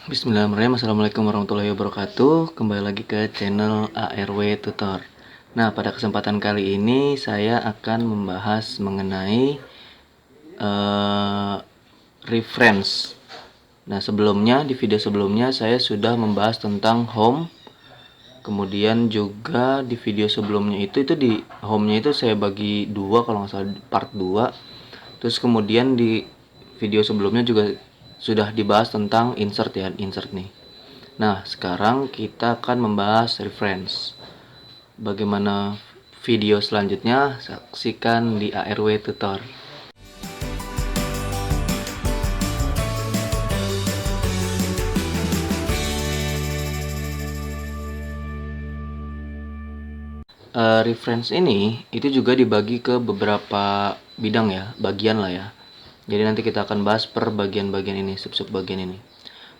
Bismillahirrahmanirrahim. Assalamualaikum warahmatullahi wabarakatuh. Kembali lagi ke channel ARW Tutor. Nah, pada kesempatan kali ini saya akan membahas mengenai reference. Nah, sebelumnya di video sebelumnya saya sudah membahas tentang home. Kemudian juga di video sebelumnya itu di home-nya itu saya bagi dua, kalau nggak salah part 2. Terus kemudian di video sebelumnya juga sudah dibahas tentang insert ya, insert nih. Nah, sekarang kita akan membahas reference. Bagaimana video selanjutnya? Saksikan di ARW Tutor. Reference ini itu juga dibagi ke beberapa bidang ya, bagian lah ya. Jadi nanti kita akan bahas per bagian-bagian ini, sub-sub bagian ini.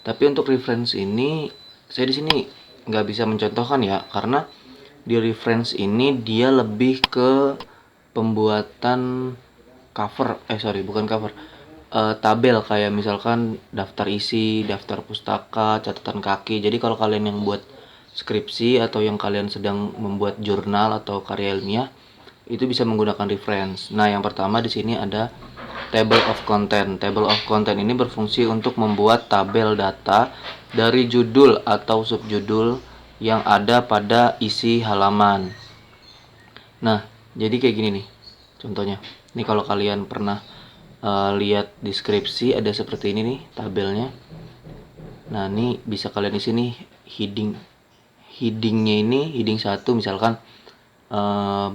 Tapi untuk reference ini saya di sini nggak bisa mencontohkan ya, karena di reference ini dia lebih ke pembuatan cover, bukan cover, tabel kayak misalkan daftar isi, daftar pustaka, catatan kaki. Jadi kalau kalian yang buat skripsi atau yang kalian sedang membuat jurnal atau karya ilmiah, itu bisa menggunakan reference. Nah, yang pertama di sini ada table of content. Table of content ini berfungsi untuk membuat tabel data dari judul atau subjudul yang ada pada isi halaman. Nah, jadi kayak gini nih contohnya. Ini kalau kalian pernah lihat deskripsi ada seperti ini nih tabelnya. Nah, ini bisa kalian isi nih headingnya ini heading 1 misalkan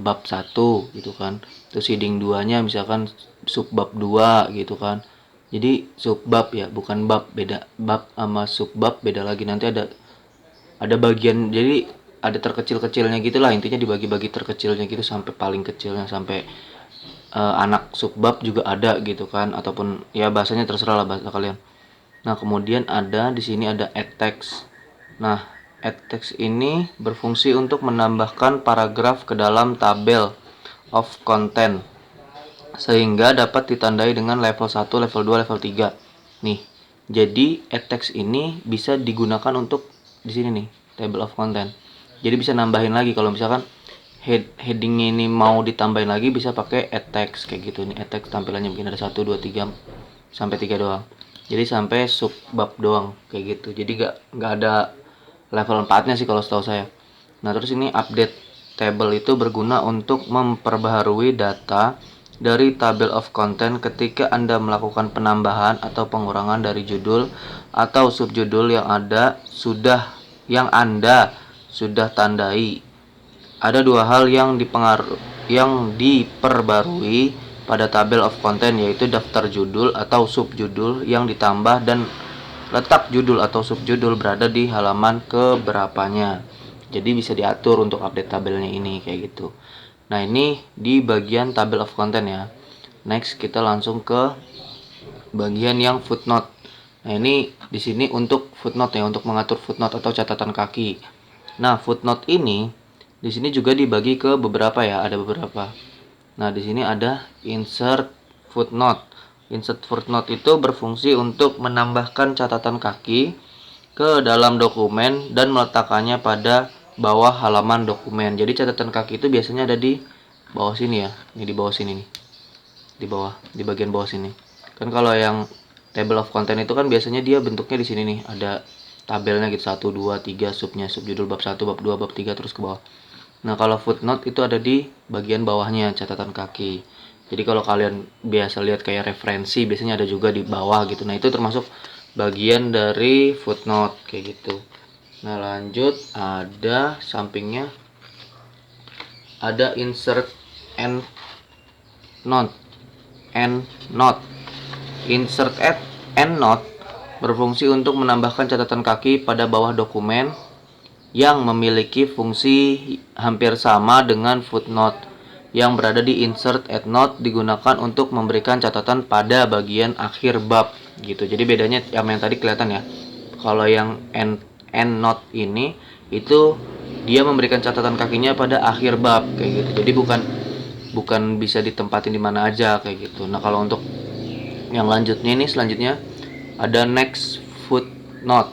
bab 1 gitu kan. Terus heading 2-nya misalkan subbab 2 gitu kan. Jadi subbab ya, bukan bab, beda. Bab sama subbab beda lagi. Nanti ada bagian, jadi ada terkecil-kecilnya gitulah, intinya dibagi-bagi terkecilnya gitu sampai paling kecilnya, sampai anak subbab juga ada gitu kan, ataupun ya bahasanya terserah lah bahasa kalian. Nah, kemudian ada di sini ada add text. Nah, add text ini berfungsi untuk menambahkan paragraf ke dalam tabel of content sehingga dapat ditandai dengan level 1, level 2, level 3. Nih. Jadi add text ini bisa digunakan untuk di sini nih, table of content. Jadi bisa nambahin lagi kalau misalkan headingnya ini mau ditambahin lagi, bisa pakai add text kayak gitu nih. Add text tampilannya mungkin ada 1, 2, 3 sampai 3 doang. Jadi sampai subbab doang kayak gitu. Jadi nggak ada level 4-nya sih kalau setahu saya. Nah, terus ini update table itu berguna untuk memperbaharui data dari table of content ketika Anda melakukan penambahan atau pengurangan dari judul atau subjudul yang Anda sudah tandai. Ada dua hal yang diperbarui pada tabel of content, yaitu daftar judul atau subjudul yang ditambah dan letak judul atau subjudul berada di halaman keberapanya. Jadi bisa diatur untuk update tabelnya ini kayak gitu. Nah, ini di bagian table of content ya. Next kita langsung ke bagian yang footnote. Nah, ini di sini untuk footnote ya, untuk mengatur footnote atau catatan kaki. Nah, footnote ini di sini juga dibagi ke beberapa ya, ada beberapa. Nah, di sini ada insert footnote. Insert footnote itu berfungsi untuk menambahkan catatan kaki ke dalam dokumen dan meletakkannya pada bawah halaman dokumen. Jadi catatan kaki itu biasanya ada di bawah sini ya. Ini di bawah sini nih. Di bawah, di bagian bawah sini. Kan kalau yang table of content itu kan biasanya dia bentuknya di sini nih, ada tabelnya gitu, 1, 2, 3 subnya, subjudul bab 1, bab 2, bab 3 terus ke bawah. Nah, kalau footnote itu ada di bagian bawahnya catatan kaki. Jadi kalau kalian biasa lihat kayak referensi, biasanya ada juga di bawah gitu. Nah, itu termasuk bagian dari footnote kayak gitu. Nah, lanjut ada sampingnya ada insert end note. Insert end note berfungsi untuk menambahkan catatan kaki pada bawah dokumen yang memiliki fungsi hampir sama dengan footnote yang berada di insert endnote, digunakan untuk memberikan catatan pada bagian akhir bab gitu. Jadi bedanya yang tadi kelihatan ya. Kalau yang endnote ini itu dia memberikan catatan kakinya pada akhir bab kayak gitu. Jadi bukan bisa ditempatin di mana aja kayak gitu. Nah, kalau untuk yang selanjutnya ada next note.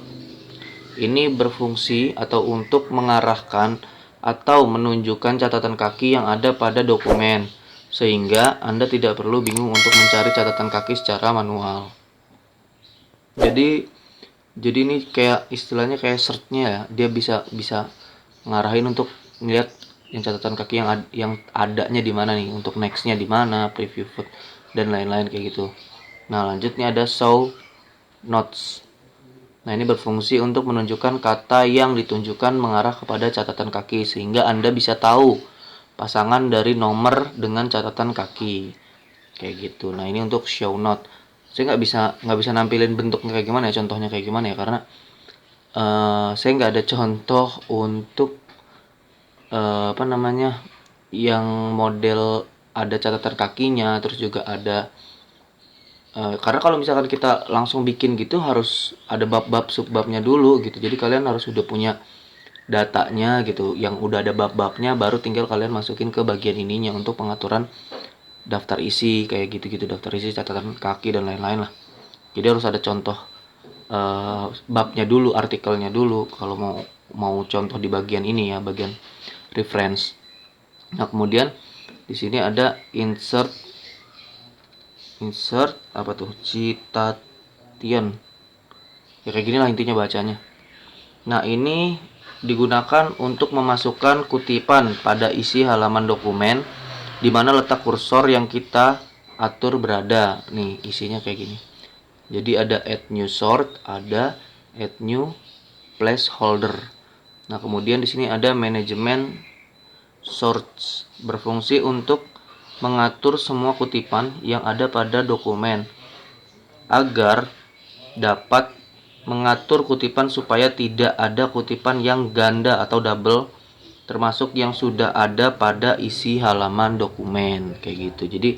Ini berfungsi atau untuk mengarahkan atau menunjukkan catatan kaki yang ada pada dokumen, sehingga Anda tidak perlu bingung untuk mencari catatan kaki secara manual. Jadi ini kayak istilahnya kayak search-nya ya, dia bisa ngarahin untuk ngeliat yang catatan kaki yang adanya di mana nih, untuk next-nya di mana, preview foot dan lain-lain kayak gitu. Nah, lanjutnya ada show notes. Nah, ini berfungsi untuk menunjukkan kata yang ditunjukkan mengarah kepada catatan kaki, sehingga Anda bisa tahu pasangan dari nomor dengan catatan kaki. Kayak gitu. Nah, ini untuk show note. Saya nggak bisa nampilin bentuknya kayak gimana ya, contohnya kayak gimana ya, karena saya nggak ada contoh untuk yang model ada catatan kakinya, terus juga ada karena kalau misalkan kita langsung bikin gitu harus ada bab-bab subbabnya dulu gitu. Jadi kalian harus udah punya datanya gitu, yang udah ada bab-babnya, baru tinggal kalian masukin ke bagian ininya untuk pengaturan daftar isi kayak gitu-gitu, daftar isi, catatan kaki dan lain-lain lah. Jadi harus ada contoh babnya dulu, artikelnya dulu kalau mau contoh di bagian ini ya, bagian reference. Nah, kemudian di sini ada insert apa tuh, citation ya, kayak gini lah intinya bacanya. Nah, ini digunakan untuk memasukkan kutipan pada isi halaman dokumen di mana letak kursor yang kita atur berada. Nih, isinya kayak gini. Jadi ada add new sort, ada add new placeholder. Nah, kemudian di sini ada management sorts, berfungsi untuk mengatur semua kutipan yang ada pada dokumen agar dapat mengatur kutipan supaya tidak ada kutipan yang ganda atau double, termasuk yang sudah ada pada isi halaman dokumen kayak gitu. Jadi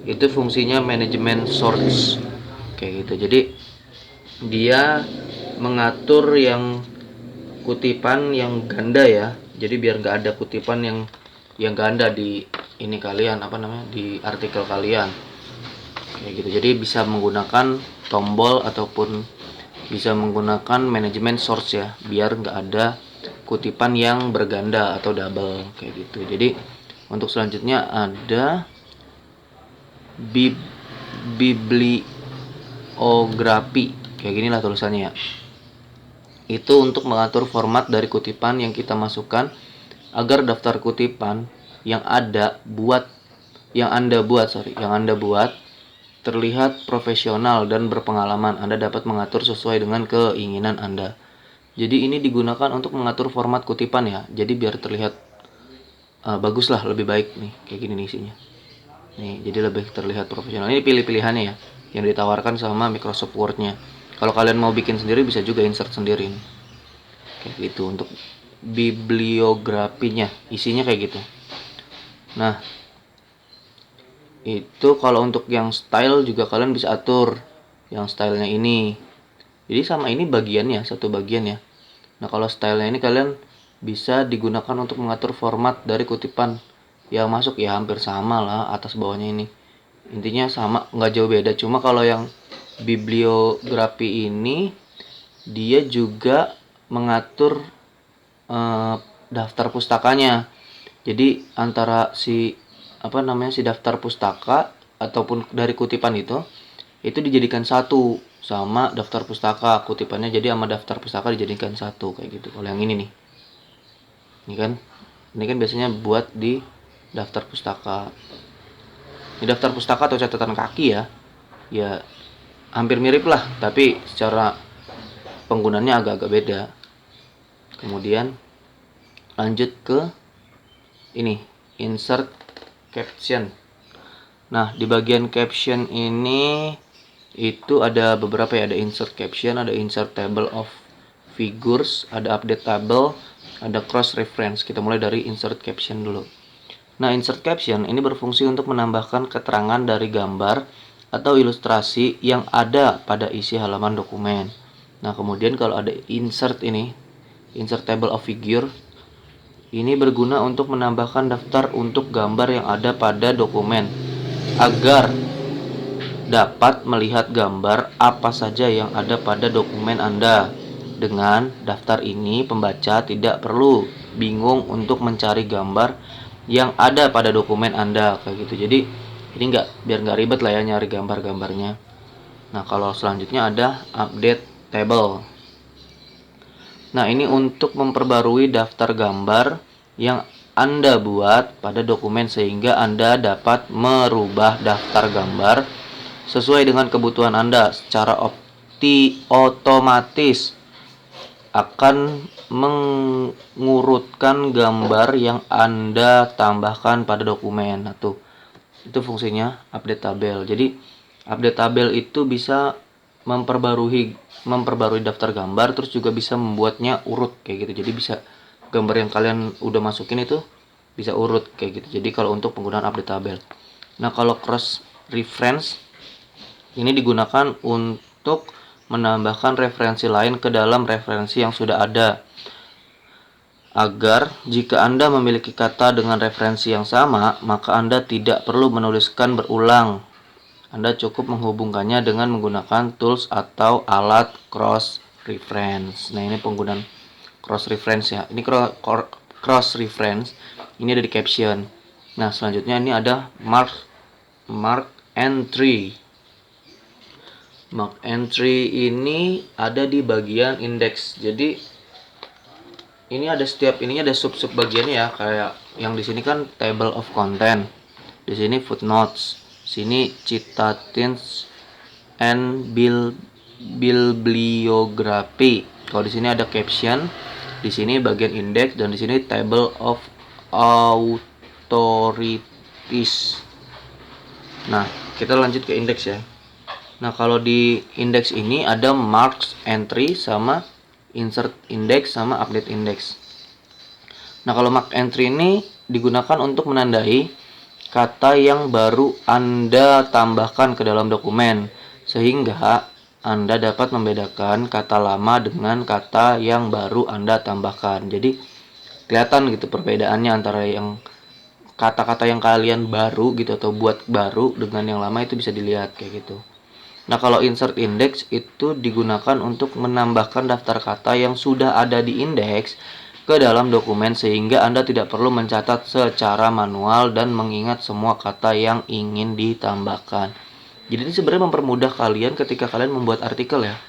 itu fungsinya manajemen sorts kayak gitu. Jadi dia mengatur yang kutipan yang ganda ya, jadi biar nggak ada kutipan yang ganda di ini kalian di artikel kalian kayak gitu. Jadi bisa menggunakan tombol ataupun bisa menggunakan manajemen source ya, biar nggak ada kutipan yang berganda atau double kayak gitu. Jadi untuk selanjutnya ada bibliografi kayak gini lah tulisannya ya. Itu untuk mengatur format dari kutipan yang kita masukkan agar daftar kutipan yang Anda buat terlihat profesional dan berpengalaman. Anda dapat mengatur sesuai dengan keinginan Anda. Jadi ini digunakan untuk mengatur format kutipan ya. Jadi biar terlihat bagus lah, lebih baik nih kayak gini nih isinya. Nih, jadi lebih terlihat profesional. Ini pilih-pilihannya ya yang ditawarkan sama Microsoft Word-nya. Kalau kalian mau bikin sendiri bisa juga insert sendiri nih. Kayak gitu untuk bibliografinya, isinya kayak gitu. Nah, itu kalau untuk yang style juga kalian bisa atur yang stylenya ini. Jadi sama ini bagiannya, satu bagian ya. Nah, kalau stylenya ini kalian bisa digunakan untuk mengatur format dari kutipan yang masuk ya, hampir sama lah atas bawahnya ini. Intinya sama, nggak jauh beda. Cuma kalau yang bibliografi ini dia juga mengatur daftar pustakanya. Jadi antara si daftar pustaka ataupun dari kutipan itu dijadikan satu sama daftar pustaka kutipannya, jadi sama daftar pustaka dijadikan satu kayak gitu. Kalau yang ini nih, ini kan biasanya buat di daftar pustaka. Ini daftar pustaka atau catatan kaki ya hampir mirip lah, tapi secara penggunaannya agak-agak beda. Kemudian lanjut ke ini, insert caption. Nah, di bagian caption ini itu ada beberapa ya, ada insert caption, ada insert table of figures, ada update table, ada cross reference. Kita mulai dari insert caption dulu. Nah, insert caption ini berfungsi untuk menambahkan keterangan dari gambar atau ilustrasi yang ada pada isi halaman dokumen. Nah, kemudian kalau ada insert table of figure, ini berguna untuk menambahkan daftar untuk gambar yang ada pada dokumen agar dapat melihat gambar apa saja yang ada pada dokumen Anda. Dengan daftar ini, pembaca tidak perlu bingung untuk mencari gambar yang ada pada dokumen Anda, kayak gitu. Jadi ini biar nggak ribet lah ya nyari gambar-gambarnya. Nah, kalau selanjutnya ada update table. Nah, ini untuk memperbarui daftar gambar yang Anda buat pada dokumen sehingga Anda dapat merubah daftar gambar sesuai dengan kebutuhan Anda secara otomatis akan mengurutkan gambar yang Anda tambahkan pada dokumen. Nah, tuh. Itu fungsinya update tabel. Jadi, update tabel itu bisa memperbarui daftar gambar, terus juga bisa membuatnya urut kayak gitu. Jadi bisa gambar yang kalian udah masukin itu bisa urut kayak gitu. Jadi kalau untuk penggunaan update tabel. Nah, kalau cross reference ini digunakan untuk menambahkan referensi lain ke dalam referensi yang sudah ada, agar jika Anda memiliki kata dengan referensi yang sama, maka Anda tidak perlu menuliskan berulang. Anda cukup menghubungkannya dengan menggunakan tools atau alat cross reference. Nah, ini penggunaan cross reference ya. Ini cross reference. Ini ada di caption. Nah, selanjutnya ini ada mark entry. Mark entry ini ada di bagian index. Jadi ini ada ininya ada sub-sub bagiannya ya, kayak yang di sini kan table of content. Di sini footnotes, sini citations and bibliography. Kalau di sini ada caption, di sini bagian index, dan di sini table of authorities. Nah, kita lanjut ke index ya. Nah, kalau di index ini ada marks entry sama insert index sama update index. Nah, kalau mark entry ini digunakan untuk menandai kata yang baru Anda tambahkan ke dalam dokumen, sehingga Anda dapat membedakan kata lama dengan kata yang baru Anda tambahkan. Jadi kelihatan gitu perbedaannya antara yang kata-kata yang kalian baru gitu atau buat baru dengan yang lama, itu bisa dilihat kayak gitu. Nah, kalau insert index itu digunakan untuk menambahkan daftar kata yang sudah ada di indeks ke dalam dokumen sehingga Anda tidak perlu mencatat secara manual dan mengingat semua kata yang ingin ditambahkan. Jadi ini sebenarnya mempermudah kalian ketika kalian membuat artikel ya.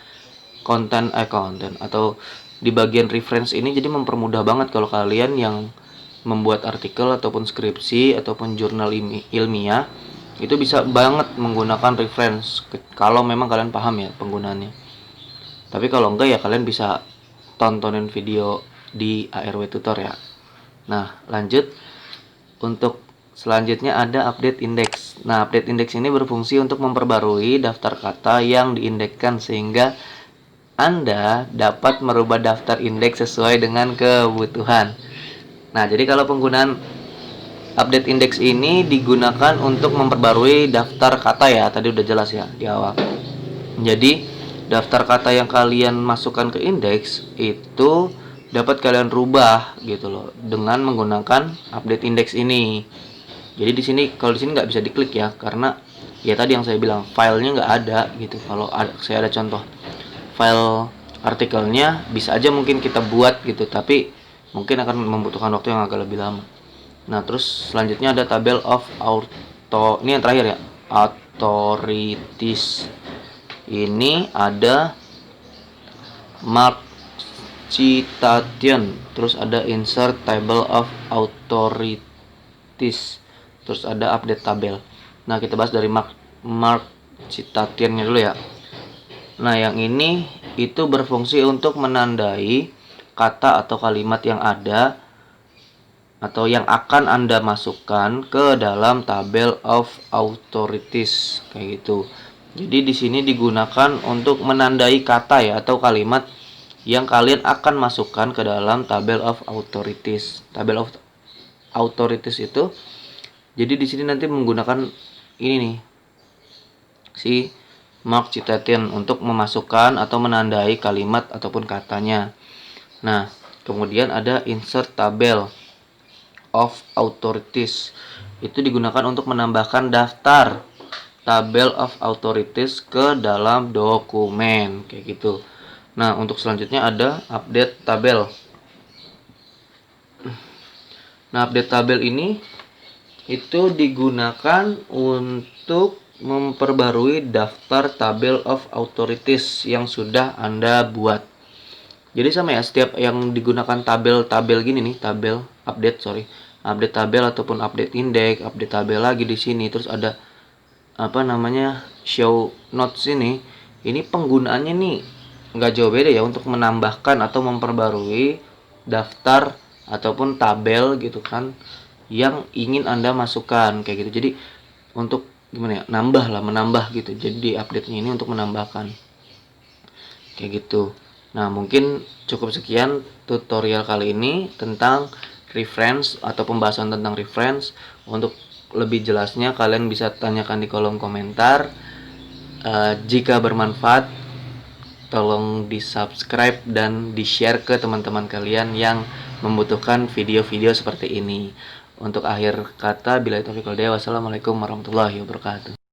Konten atau di bagian reference ini, jadi mempermudah banget kalau kalian yang membuat artikel ataupun skripsi ataupun jurnal ilmiah itu bisa banget menggunakan reference kalau memang kalian paham ya penggunaannya. Tapi kalau enggak ya kalian bisa tontonin video di ARW tutor ya. Nah, lanjut untuk selanjutnya ada update index. Nah, update index ini berfungsi untuk memperbarui daftar kata yang diindekskan sehingga Anda dapat merubah daftar indeks sesuai dengan kebutuhan. Nah, jadi kalau penggunaan update index ini digunakan untuk memperbarui daftar kata ya, tadi udah jelas ya di awal. Jadi daftar kata yang kalian masukkan ke indeks itu dapat kalian rubah gitu loh dengan menggunakan update index ini. Jadi di sini kalau di sini nggak bisa diklik ya, karena ya tadi yang saya bilang filenya nggak ada gitu. Kalau saya ada contoh file artikelnya bisa aja mungkin kita buat gitu, tapi mungkin akan membutuhkan waktu yang agak lebih lama. Nah, terus selanjutnya ada tabel of ini yang terakhir ya, authorities. Ini ada mark citation, terus ada insert table of authorities, terus ada update tabel. Nah, kita bahas dari mark citationnya dulu ya. Nah, yang ini itu berfungsi untuk menandai kata atau kalimat yang ada atau yang akan Anda masukkan ke dalam tabel of authorities kayak gitu. Jadi di sini digunakan untuk menandai kata ya atau kalimat yang kalian akan masukkan ke dalam tabel of authorities. Tabel of authorities itu jadi di sini nanti menggunakan ini nih, si mark citation untuk memasukkan atau menandai kalimat ataupun katanya. Nah, kemudian ada insert tabel of authorities. Itu digunakan untuk menambahkan daftar Table of Authorities ke dalam dokumen kayak gitu. Nah, untuk selanjutnya ada update tabel. Nah, update tabel ini itu digunakan untuk memperbarui daftar Table of Authorities yang sudah Anda buat. Jadi sama ya, setiap yang digunakan tabel-tabel gini nih, tabel update tabel ataupun update index, update tabel lagi di sini, terus ada apa namanya, show notes ini penggunaannya nih nggak jauh beda ya, untuk menambahkan atau memperbarui daftar ataupun tabel gitu kan yang ingin Anda masukkan kayak gitu. Jadi untuk gimana ya, menambah gitu. Jadi di update-nya ini untuk menambahkan kayak gitu. Nah, mungkin cukup sekian tutorial kali ini tentang reference atau pembahasan tentang reference. Untuk lebih jelasnya kalian bisa tanyakan di kolom komentar. Jika bermanfaat, tolong di subscribe dan di share ke teman-teman kalian yang membutuhkan video-video seperti ini. Untuk akhir kata, billahi taufiq wal hidayah, wassalamualaikum warahmatullahi wabarakatuh.